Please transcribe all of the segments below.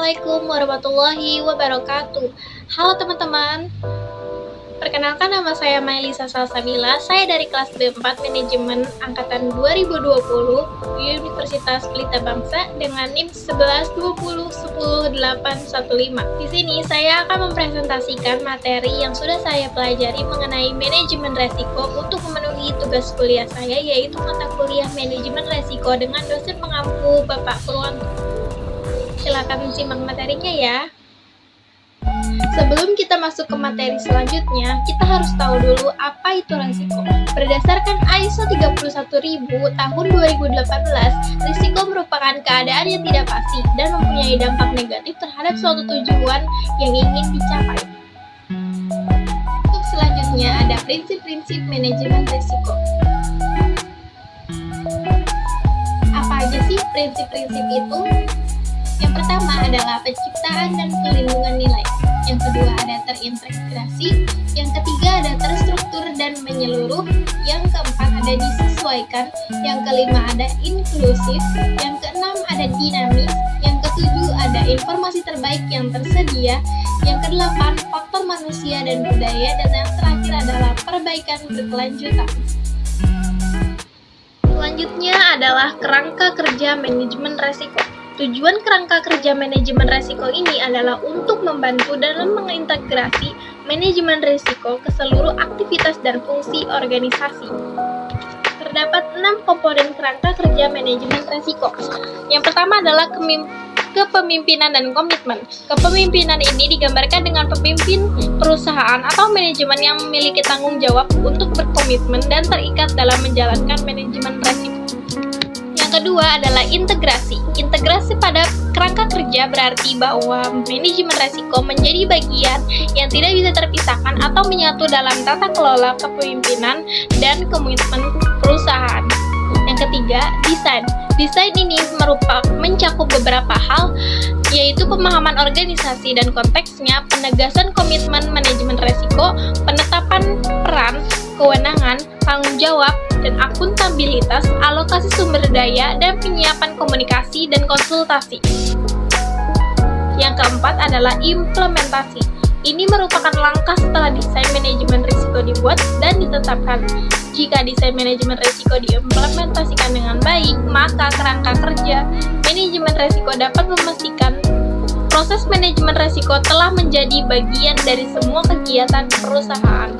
Assalamualaikum warahmatullahi wabarakatuh. Halo teman-teman, perkenalkan nama saya Mailisa Salsabila. Saya dari kelas B4 Manajemen Angkatan 2020 Universitas Pelita Bangsa dengan NIM 1120100815. Di sini saya akan mempresentasikan materi yang sudah saya pelajari mengenai manajemen resiko untuk memenuhi tugas kuliah saya, yaitu mata kuliah manajemen resiko dengan dosen pengampu Bapak Purwanto. Silakan simak materinya ya. Sebelum kita masuk ke materi selanjutnya, kita harus tahu dulu apa itu risiko. Berdasarkan ISO 31000 tahun 2018, risiko merupakan keadaan yang tidak pasti dan mempunyai dampak negatif terhadap suatu tujuan yang ingin dicapai. Untuk selanjutnya ada prinsip-prinsip manajemen risiko. Apa aja sih prinsip-prinsip itu? Yang pertama adalah penciptaan dan pelindungan nilai. Yang kedua ada terintegrasi. Yang ketiga ada terstruktur dan menyeluruh. Yang keempat ada disesuaikan. Yang kelima ada inklusif. Yang keenam ada dinamis. Yang ketujuh ada informasi terbaik yang tersedia. Yang kedelapan faktor manusia dan budaya. Dan yang terakhir adalah perbaikan berkelanjutan. Selanjutnya adalah kerangka kerja manajemen resiko. Tujuan kerangka kerja manajemen risiko ini adalah untuk membantu dalam mengintegrasi manajemen risiko ke seluruh aktivitas dan fungsi organisasi. Terdapat 6 komponen kerangka kerja manajemen risiko. Yang pertama adalah kepemimpinan dan komitmen. Kepemimpinan ini digambarkan dengan pemimpin perusahaan atau manajemen yang memiliki tanggung jawab untuk berkomitmen dan terikat dalam menjalankan manajemen risiko. Yang kedua adalah integrasi. Integrasi pada kerangka kerja berarti bahwa manajemen resiko menjadi bagian yang tidak bisa terpisahkan atau menyatu dalam tata kelola kepemimpinan dan komitmen perusahaan. Yang ketiga, desain. Desain ini mencakup beberapa hal, yaitu pemahaman organisasi dan konteksnya, penegasan komitmen manajemen resiko, penetapan peran, kewenangan, tanggung jawab, dan akuntabilitas, alokasi sumber daya, dan penyiapan komunikasi dan konsultasi. Yang keempat adalah implementasi. Ini merupakan langkah setelah desain manajemen risiko dibuat dan ditetapkan. Jika desain manajemen risiko diimplementasikan dengan baik, maka kerangka kerja manajemen risiko dapat memastikan proses manajemen risiko telah menjadi bagian dari semua kegiatan perusahaan.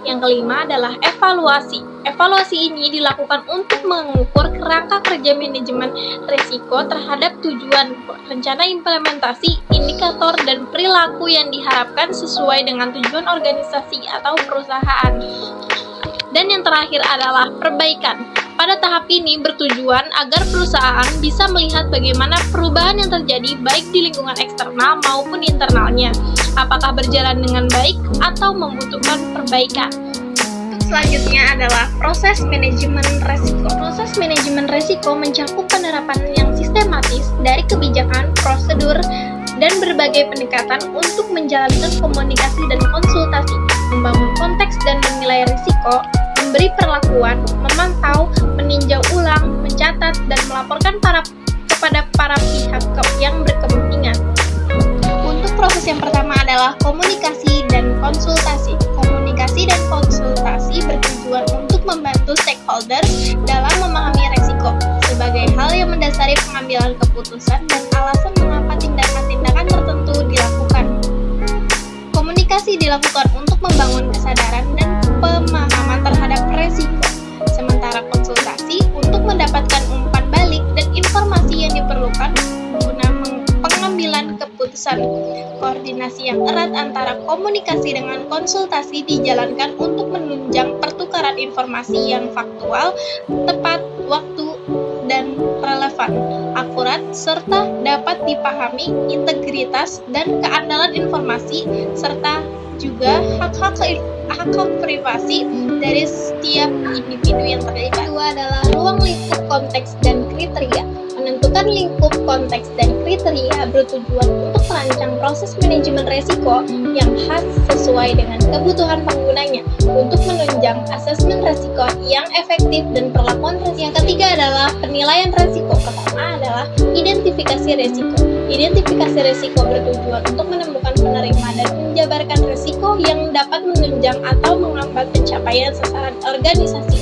Yang kelima adalah evaluasi. Evaluasi ini dilakukan untuk mengukur kerangka kerja manajemen risiko terhadap tujuan, rencana implementasi, indikator, dan perilaku yang diharapkan sesuai dengan tujuan organisasi atau perusahaan. Dan yang terakhir adalah perbaikan. Pada tahap ini bertujuan agar perusahaan bisa melihat bagaimana perubahan yang terjadi baik di lingkungan eksternal maupun internalnya, apakah berjalan dengan baik atau membutuhkan perbaikan. Selanjutnya adalah proses manajemen resiko. Proses manajemen resiko mencakup penerapan yang sistematis dari kebijakan, prosedur, dan berbagai pendekatan untuk menjalankan komunikasi dan konsultasi, membangun konteks dan menilai risiko, memberi perlakuan, memantau, meninjau ulang, mencatat, dan melaporkan kepada para pihak yang berkepentingan. Untuk proses yang pertama adalah komunikasi dan konsultasi. Komunikasi dan konsultasi bertujuan untuk membantu stakeholders dalam memahami resiko sebagai hal yang mendasari pengambilan keputusan dan alasan mengapa tindakan-tindakan tertentu dilakukan. Komunikasi dilakukan untuk membangun kesadaran dan pemahaman terhadap resiko, sementara konsultasi untuk mendapatkan umpan balik dan informasi yang diperlukan guna pengambilan keputusan. Koordinasi yang erat antara komunikasi dengan konsultasi dijalankan untuk menunjang pertukaran informasi yang faktual, tepat waktu, dan relevan, akurat, serta dapat dipahami, integritas dan keandalan informasi, serta juga hak-hak privasi dari setiap individu yang terlibat. Kedua adalah ruang lingkup konteks dan kriteria. Menentukan lingkup konteks dan kriteria bertujuan untuk merancang proses proses manajemen resiko yang khas sesuai dengan kebutuhan penggunanya untuk menunjang asesmen resiko yang efektif dan perlakuan resiko. Yang ketiga adalah penilaian resiko. Pertama adalah identifikasi resiko. Identifikasi resiko bertujuan untuk menemukan penerima dan menjabarkan resiko yang dapat menunjang atau menghambat pencapaian sasaran organisasi.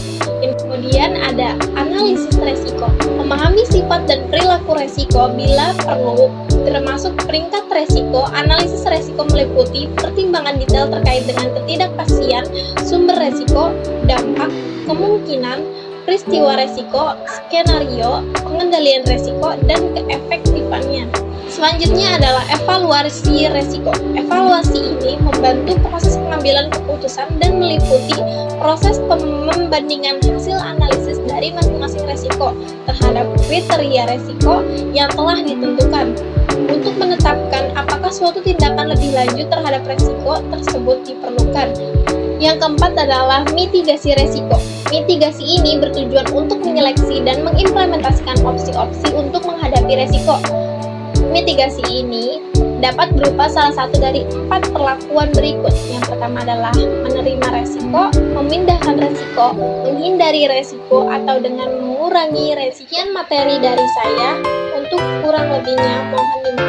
Kemudian ada analisis resiko, memahami sifat dan perilaku resiko bila perlu, termasuk peringkat resiko. Analisis resiko meliputi pertimbangan detail terkait dengan ketidakpastian, sumber resiko, dampak, kemungkinan, peristiwa resiko, skenario, pengendalian resiko, dan keefektifannya. Selanjutnya adalah evaluasi resiko. Evaluasi ini membantu proses pengambilan keputusan dan meliputi proses membandingkan hasil analisis dari masing-masing resiko terhadap kriteria resiko yang telah ditentukan untuk menetapkan apakah suatu tindakan lebih lanjut terhadap resiko tersebut diperlukan. Yang keempat adalah mitigasi resiko. Mitigasi ini bertujuan untuk menyeleksi dan mengimplementasikan opsi-opsi untuk menghadapi resiko. Mitigasi ini dapat berupa salah satu dari 4 perlakuan berikut. Yang pertama adalah menerima resiko, memindahkan resiko, menghindari resiko, atau dengan mengurangi resiko. Sekian materi dari saya. Untuk kurang lebihnya mohon dimaafkan.